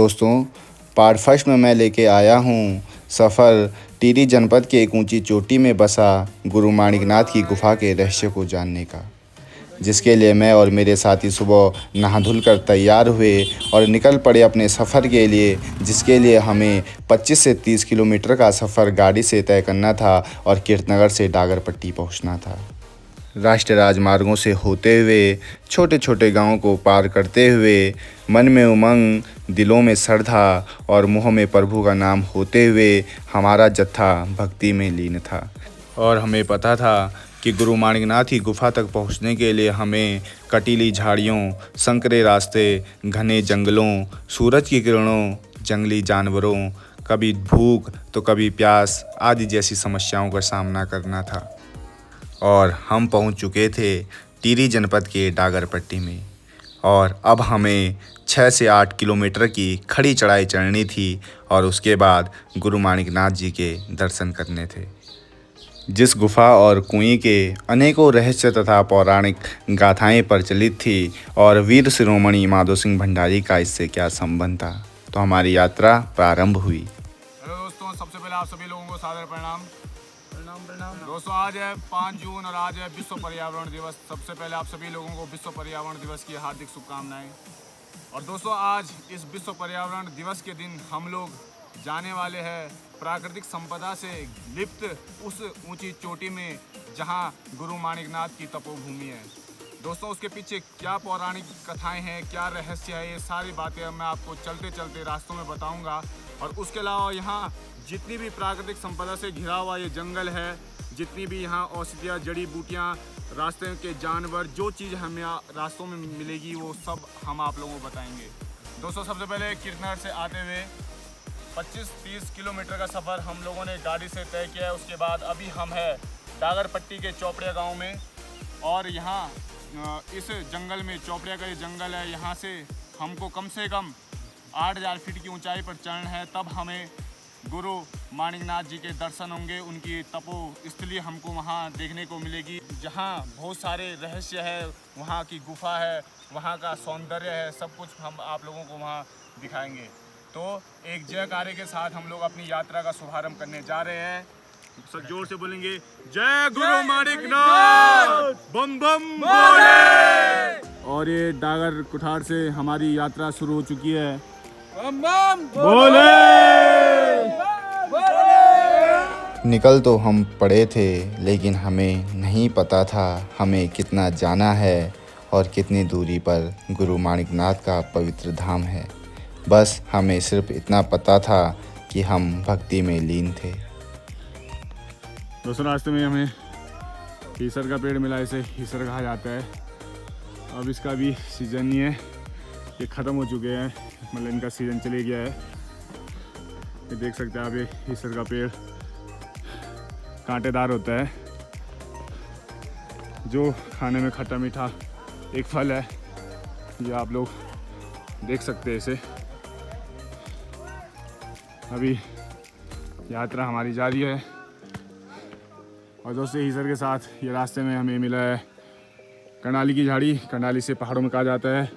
दोस्तों, part first में मैं लेके आया हूँ सफ़र टिहरी जनपद के एक ऊंची चोटी में बसा गुरु माणिकनाथ की गुफा के रहस्य को जानने का, जिसके लिए मैं और मेरे साथी सुबह नहा धुल कर तैयार हुए और निकल पड़े अपने सफ़र के लिए, जिसके लिए हमें 25 से 30 किलोमीटर का सफ़र गाड़ी से तय करना था और कीर्तनगर से डागरपट्टी पहुँचना था। राष्ट्रीय राजमार्गों से होते हुए छोटे छोटे गांवों को पार करते हुए मन में उमंग, दिलों में श्रद्धा और मुँह में प्रभु का नाम होते हुए हमारा जत्था भक्ति में लीन था। और हमें पता था कि गुरु माणिकनाथ की गुफा तक पहुंचने के लिए हमें कटीली झाड़ियों, संकरे रास्ते, घने जंगलों, सूरज की किरणों, जंगली जानवरों, कभी भूख तो कभी प्यास आदि जैसी समस्याओं का सामना करना था। और हम पहुंच चुके थे टिहरी जनपद के डागरपट्टी में और अब हमें 6 से 8 किलोमीटर की खड़ी चढ़ाई चढ़नी थी और उसके बाद गुरु माणिकनाथ जी के दर्शन करने थे। जिस गुफा और कुएं के अनेकों रहस्य तथा पौराणिक गाथाएं प्रचलित थी और वीर शिरोमणि माधो सिंह भंडारी का इससे क्या संबंध था, तो हमारी यात्रा प्रारंभ हुई। हेलो दोस्तों, सबसे पहले आप सभी लोगों को सादर प्रणाम। दोस्तों, आज है 5 जून और आज है विश्व पर्यावरण दिवस। सबसे पहले आप सभी लोगों को विश्व पर्यावरण दिवस की हार्दिक शुभकामनाएं। और दोस्तों, आज इस विश्व पर्यावरण दिवस के दिन हम लोग जाने वाले हैं प्राकृतिक संपदा से लिप्त उस ऊंची चोटी में जहां गुरु माणिकनाथ की तपोभूमि है। दोस्तों, उसके पीछे क्या पौराणिक कथाएं हैं, क्या रहस्य है, ये सारी बातें मैं आपको चलते चलते रास्तों में बताऊंगा। और उसके अलावा यहाँ जितनी भी प्राकृतिक संपदा से घिरा हुआ ये जंगल है, जितनी भी यहाँ औषधियाँ, जड़ी बूटियाँ, रास्ते के जानवर, जो चीज़ हमें रास्तों में मिलेगी वो सब हम आप लोगों को बताएंगे। दोस्तों, सबसे पहले कीर्तनगर से आते हुए 25-30 किलोमीटर का सफ़र हम लोगों ने गाड़ी से तय किया है। उसके बाद अभी हम हैं डागरपट्टी के चौपड़िया गाँव में और यहाँ इस जंगल में, चौपड़िया का ये जंगल है, यहाँ से हमको कम से कम 8000 फीट की ऊंचाई पर चढ़ना है। तब हमें गुरु माणिकनाथ जी के दर्शन होंगे, उनकी तपो स्थली हमको वहाँ देखने को मिलेगी, जहाँ बहुत सारे रहस्य है, वहाँ की गुफा है, वहाँ का सौंदर्य है, सब कुछ हम आप लोगों को वहाँ दिखाएंगे। तो एक जयकारे के साथ हम लोग अपनी यात्रा का शुभारंभ करने जा रहे हैं। सब जोर से बोलेंगे, जय गुरु माणिकनाथ, बम बम बोले। और ये डागर कुठार से हमारी यात्रा शुरू हो चुकी है। बम बम बोले। निकल तो हम पड़े थे, लेकिन हमें नहीं पता था हमें कितना जाना है और कितनी दूरी पर गुरु माणिकनाथ का पवित्र धाम है। बस हमें सिर्फ इतना पता था कि हम भक्ति में लीन थे। दोस्तों, रास्ते में हमें हीसर का पेड़ मिला, इसे हीसर कहा जाता है। अब इसका भी सीज़न नहीं है, ये ख़त्म हो चुके हैं, मतलब इनका सीज़न चले गया है। ये देख सकते हैं आप, ये हीसर का पेड़ कांटेदार होता है, जो खाने में खट्टा मीठा एक फल है। ये आप लोग देख सकते हैं इसे। अभी यात्रा हमारी जारी है। और दोस्तों, हीसर के साथ ये रास्ते में हमें मिला है कंडाली की झाड़ी। कंडाली से पहाड़ों में कहा जाता है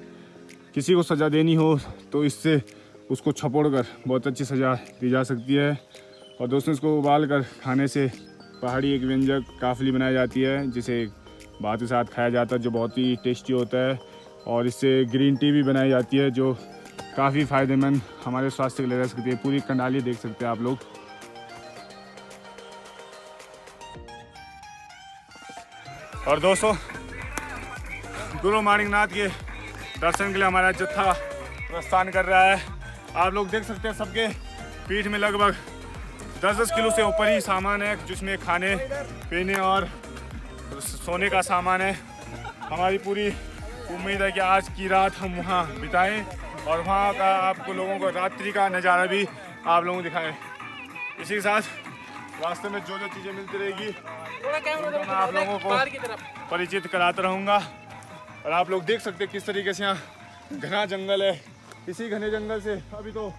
किसी को सज़ा देनी हो तो इससे उसको छपोड़ कर बहुत अच्छी सज़ा दी जा सकती है। और दोस्तों, इसको उबाल कर खाने से पहाड़ी एक व्यंजक काफली बनाई जाती है, जिसे भात के साथ खाया जाता है, जो बहुत ही टेस्टी होता है। और इससे ग्रीन टी भी बनाई जाती है, जो काफ़ी फ़ायदेमंद हमारे स्वास्थ्य के लिए रह सकती है। पूरी कंडाली देख सकते हैं आप लोग। और दोस्तों, गुरु माणिकनाथ के दर्शन के लिए हमारा जत्था प्रस्थान कर रहा है। आप लोग देख सकते हैं सबके पीठ में लगभग 10-10 किलो से ऊपर ही सामान है, जिसमें खाने पीने और सोने का सामान है। हमारी पूरी उम्मीद है कि आज की रात हम वहाँ बिताएं और वहाँ का आपको लोगों को रात्रि का नज़ारा भी आप लोगों को दिखाएं। इसी के साथ रास्ते में जो जो चीज़ें मिलती रहेगी मैं आप लोगों को परिचित कराता रहूँगा। और आप लोग देख सकते हैं किस तरीके से यहाँ घना जंगल है। इसी घने जंगल से अभी तो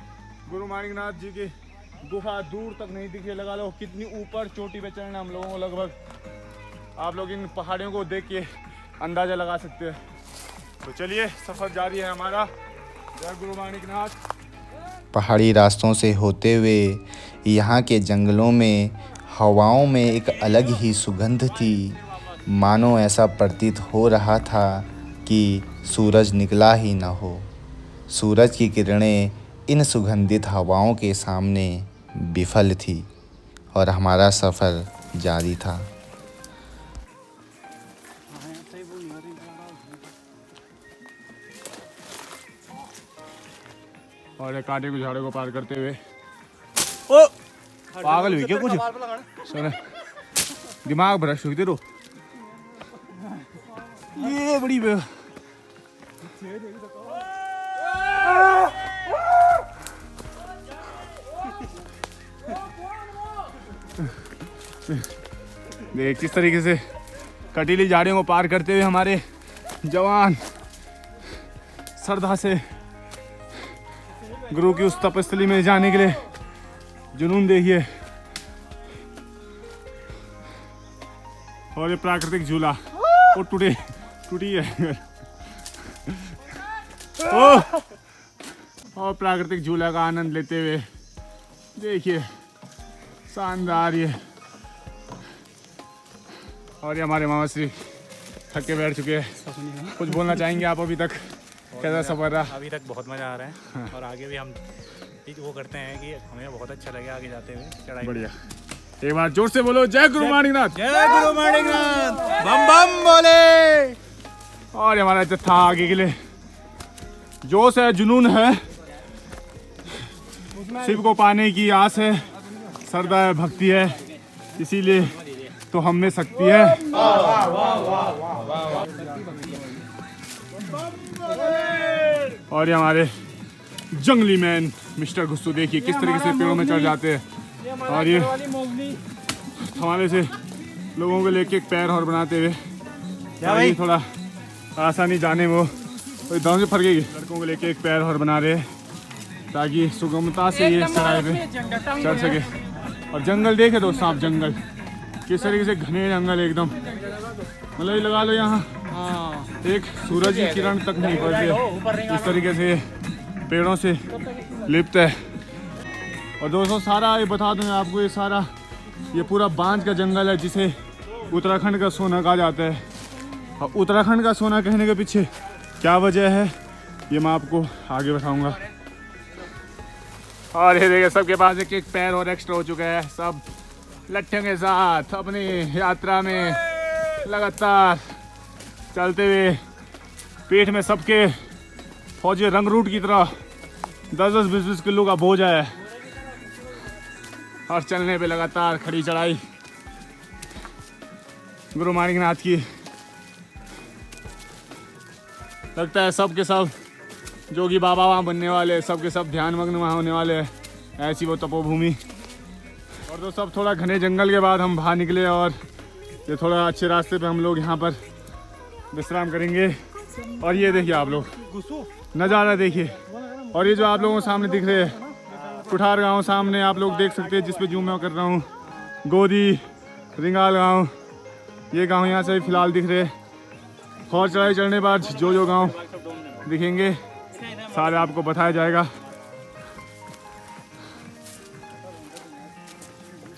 गुरु माणिकनाथ जी की गुफा दूर तक नहीं दिखी। लगा लो कितनी ऊपर चोटी पे चढ़ना हम लोगों को, लगभग आप लोग इन पहाड़ियों को देख के अंदाज़ा लगा सकते हैं। तो चलिए, सफ़र जारी है हमारा। जय गुरु माणिकनाथ। पहाड़ी रास्तों से होते हुए यहाँ के जंगलों में हवाओं में एक अलग ही सुगंध थी। मानो ऐसा प्रतीत हो रहा था कि सूरज निकला ही न हो। सूरज की किरणें इन सुगंधित हवाओं के सामने विफल थी और हमारा सफ़र जारी था। और एक कांटे के झाड़ों को पार करते हुए ओ पागल हुई क्या कुछ सुन दिमाग भ्रष्ट हुई तेरो ये बड़ी देख किस तरीके से कटीली झाड़ियों को पार करते हुए हमारे जवान श्रद्धा से गुरु की उस तपस्थली में जाने के लिए जुनून देखिए। और ये प्राकृतिक झूला वो टूटी है और प्राकृतिक झूला का आनंद लेते हुए देखिए शानदार ये। और ये हमारे मामा श्री थक के बैठ चुके हैं। कुछ बोलना चाहेंगे आप अभी तक कैसा सफर रहा? अभी तक बहुत मज़ा आ रहा है और आगे भी हम वो करते हैं कि हमें बहुत अच्छा लगे आगे जाते हुए चढ़ाई। बढ़िया, एक बार जोर से बोलो जय गुरु माणिकनाथ। जय गुरु माणिकनाथ, बम बम बोले। और हमारा जत्था आगे के लिए जोश है, जुनून है, शिव को पाने की आस है, श्रद्धा है, भक्ति है, इसीलिए तो हम में शक्ति है। और ये हमारे जंगली मैन मिस्टर गुस्सू देखिए किस तरीके से पेड़ों में चढ़ जाते हैं और ये हमारे से लोगों को लेके एक पैर और बनाते हुए ताकि थोड़ा आसानी जाने वो दांव से फर गई। लड़कों को लेके एक पैर और बना रहे ताकि सुगमता से ये चढ़ाई पे चढ़ सके। और जंगल देखे दोस्तों आप, जंगल किस तरीके से घने जंगल एकदम, मतलब ये लगा लो यहाँ एक सूरज की किरण तक नहीं पड़ती, इस तरीके से पेड़ों से लिप्त है। और दोस्तों सारा ये बता दूँ आपको, ये सारा ये पूरा बांज का जंगल है जिसे उत्तराखंड का सोना कहा जाता है। और उत्तराखंड का सोना कहने के पीछे क्या वजह है ये मैं आपको आगे बताऊंगा। और ये देखिए सबके पास एक एक पैर और एक्स्ट्रा हो चुका है। सब लट्ठों के साथ अपनी यात्रा में लगातार चलते हुए पेट में सबके फौजी रंग रूट की तरह 10-20 किलो का बोझ है और चलने पे लगातार खड़ी चढ़ाई गुरु माणिकनाथ की। लगता है सब के सब जोगी बाबा वहाँ बनने वाले, सब के सब ध्यान मग्न वहाँ होने वाले हैं, ऐसी वो तपोभूमि। और तो सब थोड़ा घने जंगल के बाद हम बाहर निकले और ये थोड़ा अच्छे रास्ते पे हम लोग यहाँ पर विश्राम करेंगे। और ये देखिए आप लोग नज़ारा देखिए। और ये जो आप लोगों को सामने दिख रहे हैं कुठार गांव सामने आप लोग देख सकते हैं, जिसपे जूम मैं कर रहा हूँ, गोदी रिंगाल गांव, ये गांव यहाँ से फिलहाल दिख रहे। और चढ़ाई चढ़ने बाद जो जो गांव दिखेंगे सारे आपको बताया जाएगा।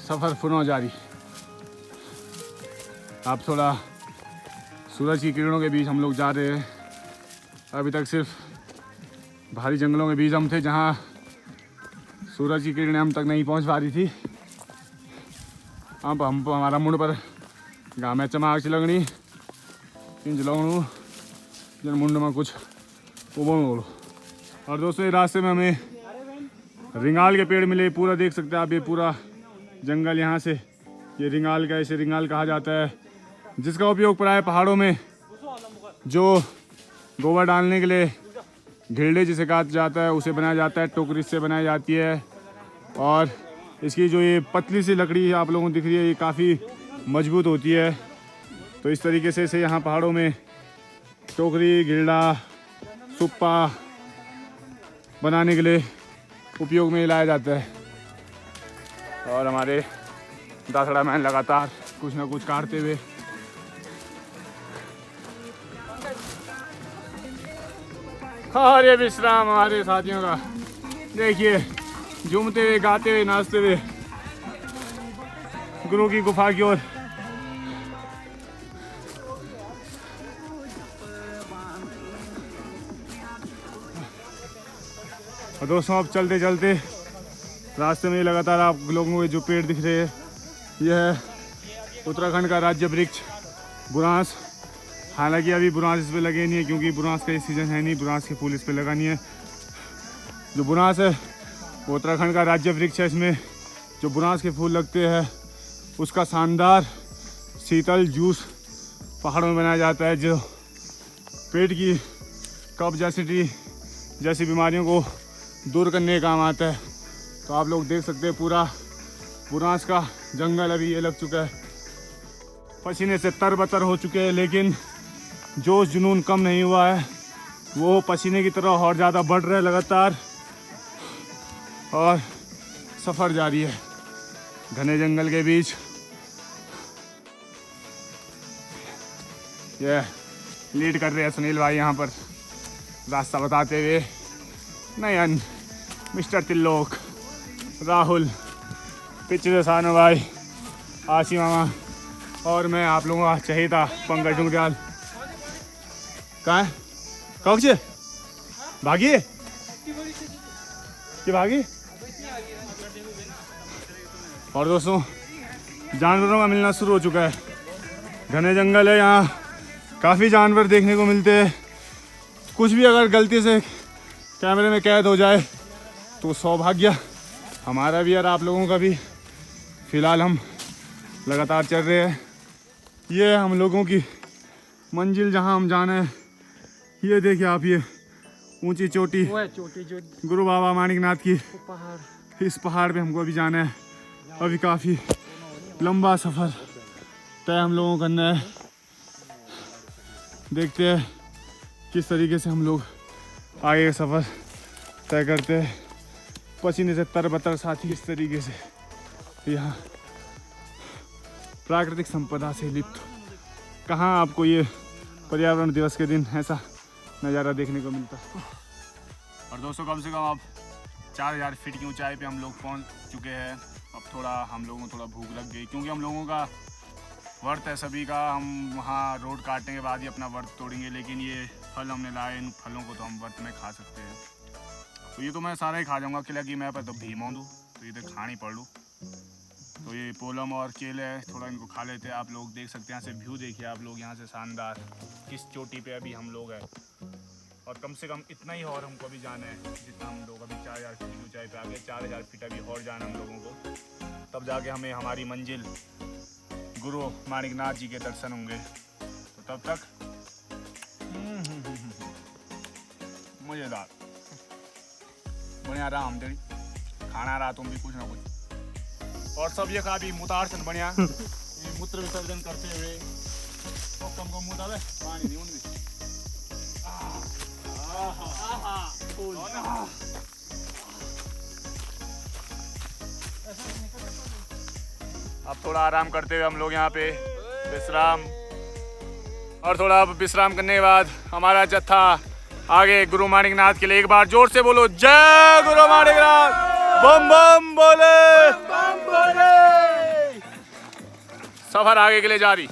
सफ़र पुनः जारी। आप थोड़ा सूरज की किरणों के बीच हम लोग जा रहे हैं। अभी तक सिर्फ भारी जंगलों के बीच हम थे जहाँ सूरज की किरणें हम तक नहीं पहुँच पा रही थी। अब हम हमारा मुंड पर गाँव में चमाक सी लगनी इन जलाऊँ जन मुंड में कुछ बोलो। और दोस्तों ये रास्ते में हमें रिंगाल के पेड़ मिले, पूरा देख सकते हैं आप, ये पूरा जंगल यहाँ से ये रिंगाल का, इसे रिंगाल कहा जाता है, जिसका उपयोग प्राय पहाड़ों में जो गोबर डालने के लिए घेरड़े जिसे कहा जाता है उसे बनाया जाता है, टोकरी से बनाई जाती है। और इसकी जो ये पतली सी लकड़ी आप लोगों को दिख रही है ये काफ़ी मजबूत होती है। तो इस तरीके से इसे यहाँ पहाड़ों में टोकरी, घेरड़ा, सुप्पा बनाने के लिए उपयोग में लाया जाता है। और हमारे दासड़ा मैन लगातार कुछ ना कुछ काटते हुए और ये विश्राम हमारे साथियों का देखिए झूमते हुए, गाते हुए, नाचते हुए गुरु की गुफा की ओर। और दोस्तों अब चलते चलते रास्ते में लगातार आप लोगों को जो पेड़ दिख रहे हैं, यह है उत्तराखंड का राज्य वृक्ष बुरांस। हालांकि अभी बुरांस इस पे लगे नहीं है क्योंकि बुरांस का ये सीज़न है नहीं, बुरांस के फूल इस पे लगा नहीं है। जो बुरांस है वो उत्तराखंड का राज्य वृक्ष है। इसमें जो बुरांस के फूल लगते हैं उसका शानदार शीतल जूस पहाड़ों में बनाया जाता है, जो पेट की कब्ज एसिडिटी जैसी बीमारियों को दूर करने का काम आता है। तो आप लोग देख सकते हैं पूरा बुरांस का जंगल अभी ये लग चुका है, पसीने से तरबतर हो चुके हैं, लेकिन जोश जुनून कम नहीं हुआ है। वो पसीने की तरह और ज़्यादा बढ़ रहा है लगातार, और सफ़र जारी है घने जंगल के बीच। ये लीड कर रहे हैं सुनील भाई यहाँ पर रास्ता बताते हुए, नयन, मिस्टर तिल्लोक, राहुल, पिछले सानू भाई, आशी मामा और मैं आप लोगों का चहेता पंकज डुंगरियाल। कहाँ है? कौन से भागी है कि भागी? और दोस्तों जानवरों का मिलना शुरू हो चुका है। घने जंगल है, यहाँ काफ़ी जानवर देखने को मिलते हैं। कुछ भी अगर गलती से कैमरे में कैद हो जाए तो सौभाग्य हमारा भी और आप लोगों का भी। फ़िलहाल हम लगातार चल रहे हैं। ये हम लोगों की मंजिल जहां हम जाना है, ये देखिए आप, ये ऊंची चोटी गुरु बाबा माणिकनाथ की पहाड़। इस पहाड़ पे हमको अभी जाना है। अभी काफ़ी लंबा सफ़र तय हम लोगों को करना है। देखते हैं किस तरीके से हम लोग आगे का सफ़र तय करते हैं। पसीने से तरबतर, साथ ही इस तरीके से यहाँ प्राकृतिक संपदा से लिप्त। कहाँ आपको ये पर्यावरण दिवस के दिन ऐसा नज़ारा देखने को मिलता। और दोस्तों कम से कम अब 4000 फीट की ऊंचाई पे हम लोग पहुंच चुके हैं। अब थोड़ा हम लोगों को थोड़ा भूख लग गई क्योंकि हम लोगों का व्रत है सभी का। हम वहाँ रोड काटने के बाद ही अपना व्रत तोड़ेंगे, लेकिन ये फल हमने लाए, इन फलों को तो हम व्रत में खा सकते हैं। तो ये तो मैं सारा ही खा जाऊँगा, किला की मैं पर तो भीम दूँ तो ये तो खानी पड़ लूँ। तो ये पोलम और केले है, थोड़ा इनको खा लेते हैं। आप लोग देख सकते हैं, यहाँ से व्यू देखिए आप लोग, यहाँ से शानदार किस चोटी पे अभी हम लोग हैं। और कम से कम इतना ही और हमको अभी जाना है जितना हम लोग अभी 4000 फीट की ऊंचाई पे आ गए। 4000 फीट अभी और जाना है हम लोगों को, तब जाके हमें हमारी मंजिल गुरु माणिकनाथ जी के दर्शन होंगे। तो तब तक मज़ेदार बढ़िया रहा, हम तेरी खाना रहा तुम भी कुछ ना कुछ। और सब ये काफ़ी मुतारसन बढ़िया मूत्र विसर्जन करते हुए कम को मुँह दावे पानी नहीं उनमें। अब थोड़ा आराम करते हुए हम लोग यहाँ पे विश्राम, और थोड़ा विश्राम करने के बाद हमारा जत्था आगे गुरु माणिकनाथ के लिए। एक बार जोर से बोलो, जय गुरु माणिकनाथ, बम बम बोले, बम बोले। सफर आगे के लिए जारी।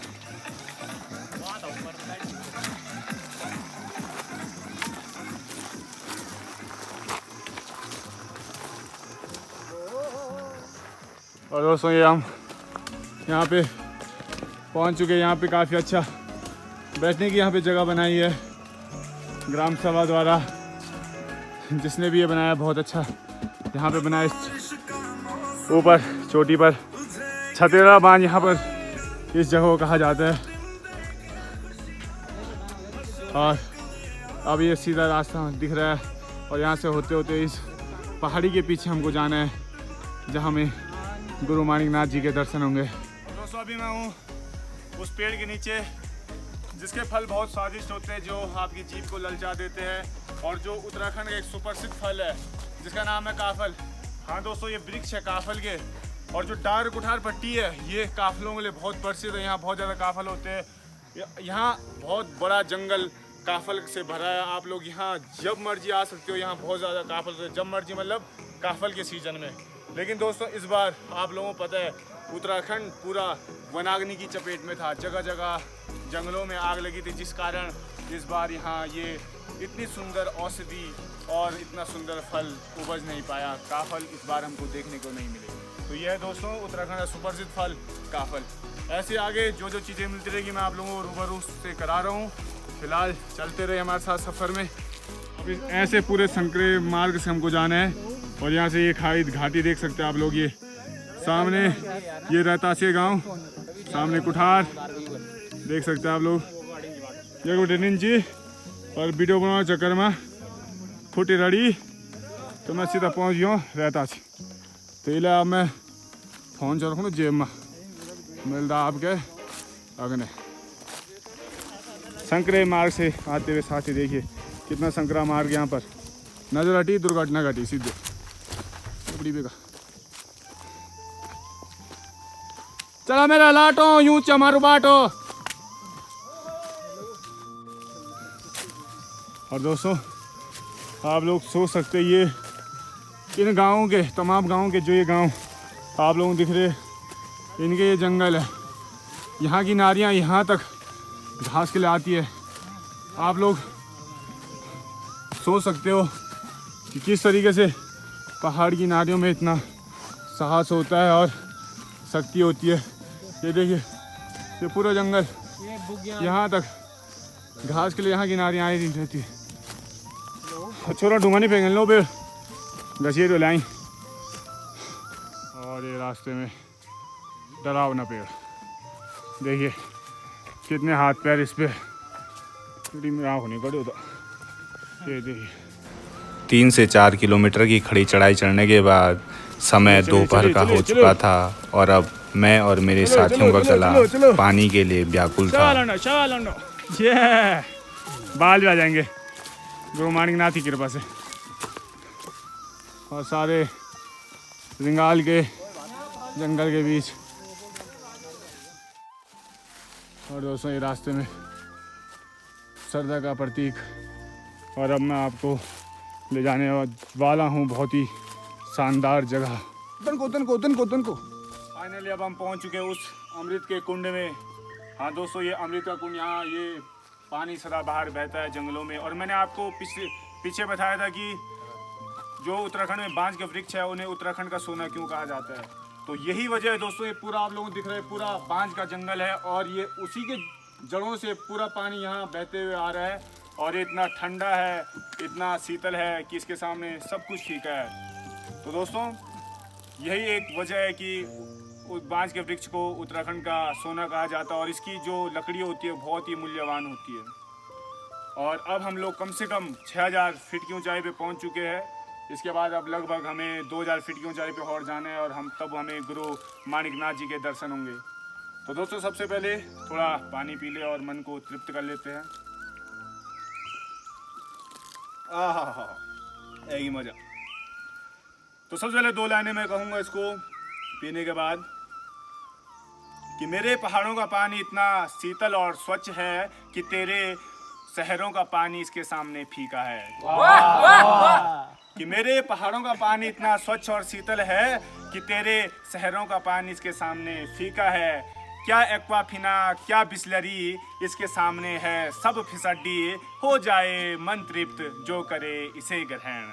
और दोस्तों ये हम यहाँ पे पहुँच चुके हैं। यहाँ पे काफ़ी अच्छा बैठने की यहाँ पे जगह बनाई है ग्राम सभा द्वारा। जिसने भी ये बनाया बहुत अच्छा यहाँ पे बनाया। ऊपर चोटी पर छतेरा बांध यहाँ पर इस जगह को कहा जाता है। और अब ये सीधा रास्ता दिख रहा है और यहाँ से होते होते इस पहाड़ी के पीछे हमको जाना है जहाँ में गुरु माणिकनाथ जी के दर्शन होंगे। दोस्तों अभी मैं हूँ उस पेड़ के नीचे जिसके फल बहुत स्वादिष्ट होते हैं, जो आपकी जीभ को ललचा देते हैं, और जो उत्तराखंड का एक सुप्रसिद्ध फल है जिसका नाम है काफल। हाँ दोस्तों, ये वृक्ष है काफल के, और जो डार कुठार पट्टी है ये काफलों के लिए बहुत प्रसिद्ध है। यहाँ बहुत ज़्यादा काफल होते हैं। यहाँ बहुत बड़ा जंगल काफल से भरा है। आप लोग यहाँ जब मर्जी आ सकते हो, यहाँ बहुत ज़्यादा काफल है, जब मर्जी मतलब काफल के सीज़न में। लेकिन दोस्तों इस बार आप लोगों को पता है उत्तराखंड पूरा वनाग्नि की चपेट में था, जगह जगह जंगलों में आग लगी थी, जिस कारण इस बार यहाँ ये इतनी सुंदर औषधि और इतना सुंदर फल उपज नहीं पाया। काफल इस बार हमको देखने को नहीं मिले। तो यह है दोस्तों उत्तराखंड का सुप्रसिद्ध फल काफल। ऐसे आगे जो जो चीज़ें मिलती रहेगी मैं आप लोगों को रूबरू से करा रहा हूँ। फिलहाल चलते रहे हमारे साथ सफ़र में। अभी ऐसे पूरे संकरे मार्ग से हमको जाना है और यहाँ से ये खाई घाटी देख सकते हैं आप लोग। ये सामने ये रहतासी गांव, सामने कुठार देख सकते हैं आप लोग। ये गुड जी और वीडियो बनाने चक्कर में खुटी रड़ी तो मैं सीधा पहुँच गया रहतासी। तो ये अब मैं फ़ोन चल रखूँ जेब में मिलता आपके अगने। संकरे मार्ग से आते हुए साथी देखिए कितना संकरा मार्ग यहाँ पर नजर हटी, दुर्घटना घटी सीधे बड़ी बेगा। चला मेरा लाटो यूं चमारू बाटो। और दोस्तों आप लोग सोच सकते ये इन गाँवों के तमाम गाँवों के जो ये गाँव आप लोगों को दिख रहे, इनके ये जंगल है। यहाँ की नारियाँ यहाँ तक घास के लिए आती है। आप लोग सोच सकते हो कि किस तरीके से पहाड़ की नारियों में इतना साहस होता है और शक्ति होती है। ये देखिए ये पूरा जंगल यहाँ तक घास के लिए यहाँ की नारियाँ आई रहती है। छोरा ढूंगा नहीं फेंक लो फिर घसीट तो लाई। और ये रास्ते में डरावना पेड़ देखिए कितने हाथ पैर इस पे होने पड़े होता। ये देखिए 3 से 4 किलोमीटर की खड़ी चढ़ाई चढ़ने के बाद समय दोपहर का हो चुका था और अब मैं और मेरे साथियों का गला पानी के लिए व्याकुल था। ये बाल भी आ जाएंगे गुरु माणिकनाथ की कृपा से। और सारे रिंगाल के जंगल के बीच। और दोस्तों ये रास्ते में श्रद्धा का प्रतीक। और अब मैं आपको ले जाने वाला हूँ बहुत ही शानदार जगह। तनको फाइनली अब हम पहुँच चुके हैं उस अमृत के कुंड में। हाँ दोस्तों ये अमृत का कुंड, यहाँ ये पानी सदा बाहर बहता है जंगलों में। और मैंने आपको पीछे बताया था कि जो उत्तराखंड में बांज के वृक्ष है उन्हें उत्तराखंड का सोना क्यों कहा जाता है। तो यही वजह है दोस्तों, ये पूरा आप लोगों को दिख रहा है पूरा बांज का जंगल है और ये उसी के जड़ों से पूरा पानी यहाँ बहते हुए आ रहा है। और ये इतना ठंडा है, इतना शीतल है कि इसके सामने सब कुछ फीका है। तो दोस्तों यही एक वजह है कि उस बांज के वृक्ष को उत्तराखंड का सोना कहा जाता है। और इसकी जो लकड़ी होती है बहुत ही मूल्यवान होती है। और अब हम लोग कम से कम 6000 फीट की ऊंचाई पे पहुंच चुके हैं। इसके बाद अब लगभग हमें 2000 फीट की ऊंचाई पे और जाना है और हम तब हमें गुरु माणिकनाथ जी के दर्शन होंगे। तो दोस्तों सबसे पहले थोड़ा पानी पी ले और मन को तृप्त कर लेते हैं। आहा यही मजा। तो सबसे पहले 2 लाइनें मैं कहूँगा इसको पीने के बाद कि मेरे पहाड़ों का पानी इतना शीतल और स्वच्छ है कि तेरे शहरों का पानी इसके सामने फीका है। कि मेरे पहाड़ों का पानी इतना स्वच्छ और शीतल है कि तेरे शहरों का पानी इसके सामने फीका है। क्या एक्वाफिना क्या बिस्लरी इसके सामने है, सब फिसड्डी हो जाए मन तृप्त जो करे इसे ग्रहण।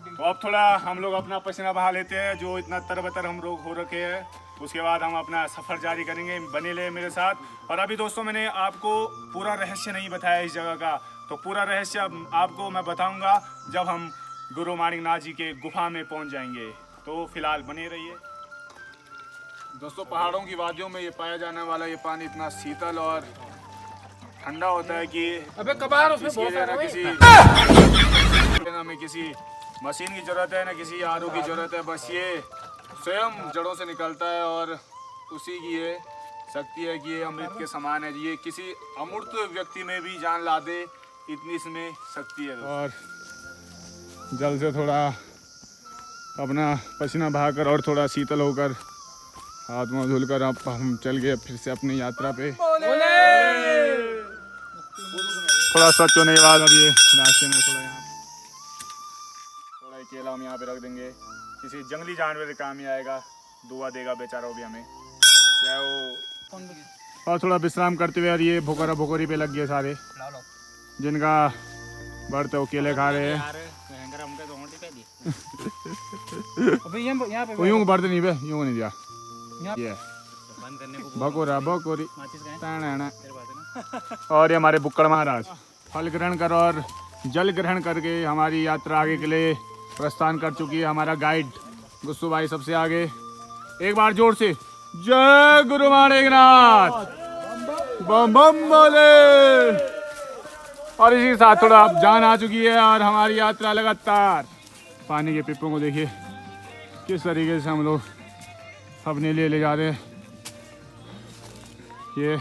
तो अब थोड़ा हम लोग अपना पसीना बहा लेते हैं, जो इतना तरबतर हम लोग हो रखे हैं। उसके बाद हम अपना सफ़र जारी करेंगे, बने रहे मेरे साथ। और अभी दोस्तों मैंने आपको पूरा रहस्य नहीं बताया इस जगह का, तो पूरा रहस्य आपको मैं बताऊंगा जब हम गुरु माणिकनाथ जी के गुफा में पहुंच जाएंगे। तो फिलहाल बने रहिए दोस्तों। पहाड़ों की वादियों में ये पाया जाने वाला ये पानी इतना शीतल और ठंडा होता है कि अबे कबार उसमें हमें किसी मशीन की जरूरत है ना किसी आरओ की जरूरत है। बस ये स्वयं जड़ों से निकलता है और उसी की ये शक्ति है कि ये अमृत के समान है। ये किसी अमूर्त व्यक्ति में भी जान ला दे, इतनी इसमें शक्ति है। और जल से थोड़ा अपना पसीना बहाकर और थोड़ा शीतल होकर हाथ मुँह धुलकर अब हम चल गए फिर से अपनी यात्रा पे। थोड़ा स्वच्छ होने के बाद अब ये रास्ते में थोड़ा ही केला हम यहाँ पे रख देंगे, किसी जंगली जानवर के काम ही आएगा, दुआ देगा बेचारा वो भी हमें, चाहे वो। और थोड़ा विश्राम करते हुए, और ये भोकरा भोकरी पे लग गए सारे, जिनका बढ़ते वो केले खा रहे हैं। यूं बढ़ते नहीं बे, यूं नहीं दिया ये भकोरा भकोरी। और ये हमारे बुक्कड़ महाराज फल ग्रहण कर और जल ग्रहण करके हमारी यात्रा आगे के लिए प्रस्थान कर चुकी है। हमारा गाइड गुस्सू भाई सबसे आगे। एक बार जोर से जय गुरु माणिकनाथ, बम बम बोले। और इसी के साथ थोड़ा जान आ चुकी है और हमारी यात्रा लगातार। पानी के पिपों को देखिए किस तरीके से हम लोग अपने लिए ले जा रहे हैं। ये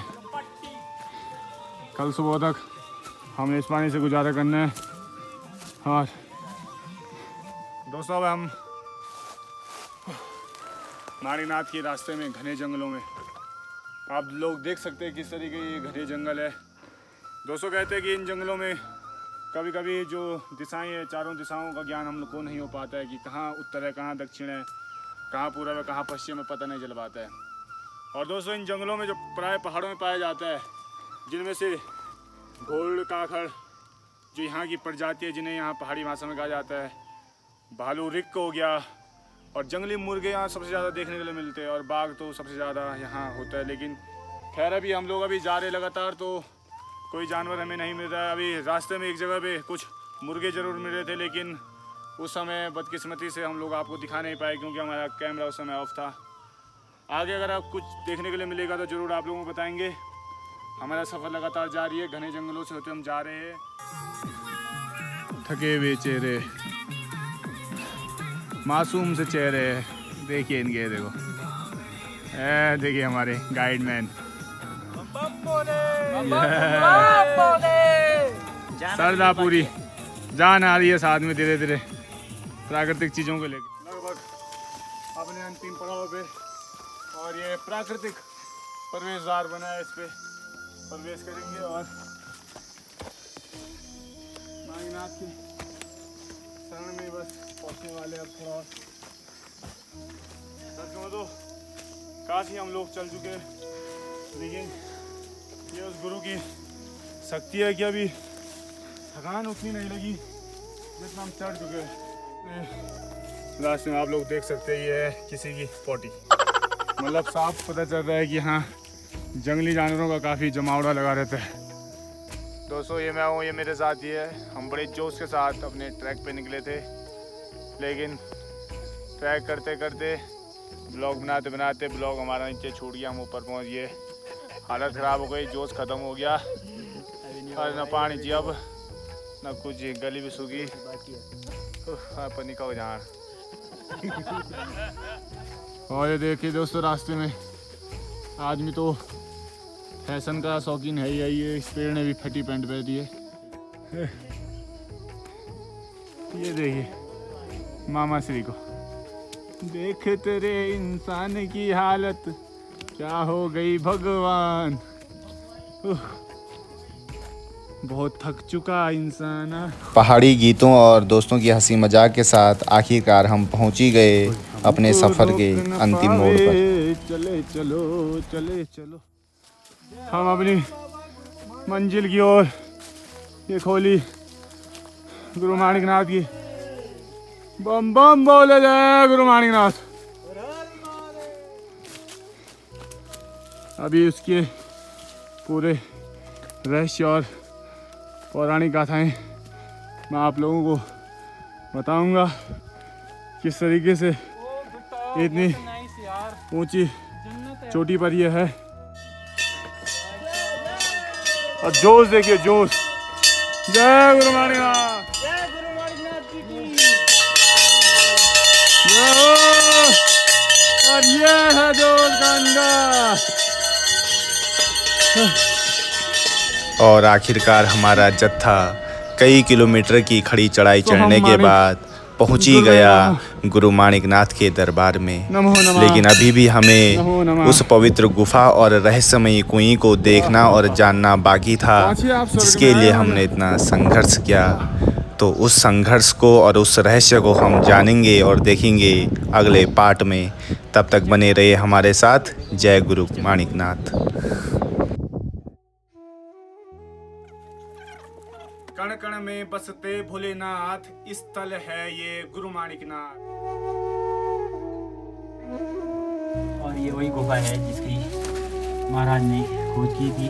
कल सुबह तक हमें इस पानी से गुजारा करना है। और दोस्तों अब हम माणिकनाथ के रास्ते में घने जंगलों में, आप लोग देख सकते हैं किस तरीके ये घने जंगल है। दोस्तों कहते हैं कि इन जंगलों में कभी कभी जो दिशाएं हैं, चारों दिशाओं का ज्ञान हम लोग को नहीं हो पाता है कि कहाँ उत्तर है, कहाँ दक्षिण है, कहाँ पूर्व है, कहाँ पश्चिम है, पता नहीं चल पाता है। और दोस्तों इन जंगलों में जो प्राय पहाड़ों में पाया जाता है, जिनमें से घोड़ काखड़ जो यहाँ की प्रजाति है, जिन्हें यहाँ पहाड़ी भाषा में कहा जाता है, भालू रिक्क हो गया, और जंगली मुर्गे यहाँ सबसे ज़्यादा देखने के लिए मिलते हैं, और बाघ तो सबसे ज़्यादा यहाँ होता है। लेकिन खैर अभी हम लोग अभी जा रहे लगातार, तो कोई जानवर हमें नहीं मिल रहा है। अभी रास्ते में एक जगह पे कुछ मुर्गे ज़रूर मिल रहे थे, लेकिन उस समय बदकिस्मती से हम लोग आपको दिखा नहीं पाए क्योंकि हमारा कैमरा उस समय ऑफ था। आगे अगर आप कुछ देखने के लिए मिलेगा तो ज़रूर आप लोगों को बताएंगे। हमारा सफ़र लगातार जारी है, घने जंगलों से होते हम जा रहे हैं। थके हुए चेहरे, मासूम से चेहरे, देखिए इनके, देखो देखिए हमारे गाइडमैन सरदा पूरी जान आ रही है साथ में धीरे धीरे प्राकृतिक चीज़ों को लेकर, लगभग अपने अंतिम पड़ाव पे। और ये प्राकृतिक प्रवेश द्वार बना है, इस पे प्रवेश करेंगे और माणिकनाथ की शरण में बस पहुंचने वाले। अब थोड़ा और तो काफ़ी हम लोग चल चुके हैं, लेकिन ये उस गुरु की शक्ति है कि अभी थकान उतनी नहीं लगी जितना हम चढ़ चुके हैं। रास्ते में आप लोग देख सकते हैं ये है किसी की पोटी, मतलब साफ पता चल रहा है कि हाँ जंगली जानवरों का काफ़ी जमावड़ा लगा रहता है। दोस्तों ये मैं हूँ, ये मेरे साथ ही है। हम बड़े जोश के साथ अपने ट्रैक पे निकले थे, लेकिन ट्रैक करते करते ब्लॉग बनाते बनाते ब्लॉग हमारा नीचे छूट गया, हम ऊपर पहुँच गए। हालत ख़राब हो गई, जोश ख़त्म हो गया, और न पानी जी अब न कुछ, गली भी सूखी, पनी का जान। और ये देखिए दोस्तों रास्ते में आदमी तो फैशन का शौकीन है ही है। ये इस पेड़ ने भी फटी पैंट पहन दी है। ये देखिए मामा श्री को, देख तेरे इंसान की हालत क्या हो गई भगवान, बहुत थक चुका इंसान। पहाड़ी गीतों और दोस्तों की हंसी मजाक के साथ आखिरकार हम पहुंच ही गए अपने सफ़र के अंतिम मोड़ पर। चले चलो चले चलो, हम अपनी मंजिल की ओर ये खोली गुरु माणिकनाथ की। बम बम बोले जय गुरु माणिकनाथ। अभी उसके पूरे रहस्य और पौराणिक गाथाएं मैं आप लोगों को बताऊंगा, किस तरीके से इतनी ऊंची चोटी पर यह है। और जोश देखिए, जोश। जय गुरु माणिकनाथ, जय गुरु माणिकनाथ जी की। और ये है जोश का अंदाज। और आखिरकार हमारा जत्था कई किलोमीटर की खड़ी चढ़ाई चढ़ने के बाद पहुंच ही गया गुरु माणिकनाथ के दरबार में। लेकिन अभी भी हमें उस पवित्र गुफा और रहस्यमयी कुएं को देखना और जानना बाकी था, जिसके लिए हमने इतना संघर्ष किया। तो उस संघर्ष को और उस रहस्य को हम जानेंगे और देखेंगे अगले पार्ट में। तब तक बने रहिए हमारे साथ। जय गुरु माणिकनाथ। कण कण में बसते भोलेनाथ, स्थल है ये गुरु माणिकनाथ। और ये वही गुफा है जिसकी महाराज ने खोज की थी।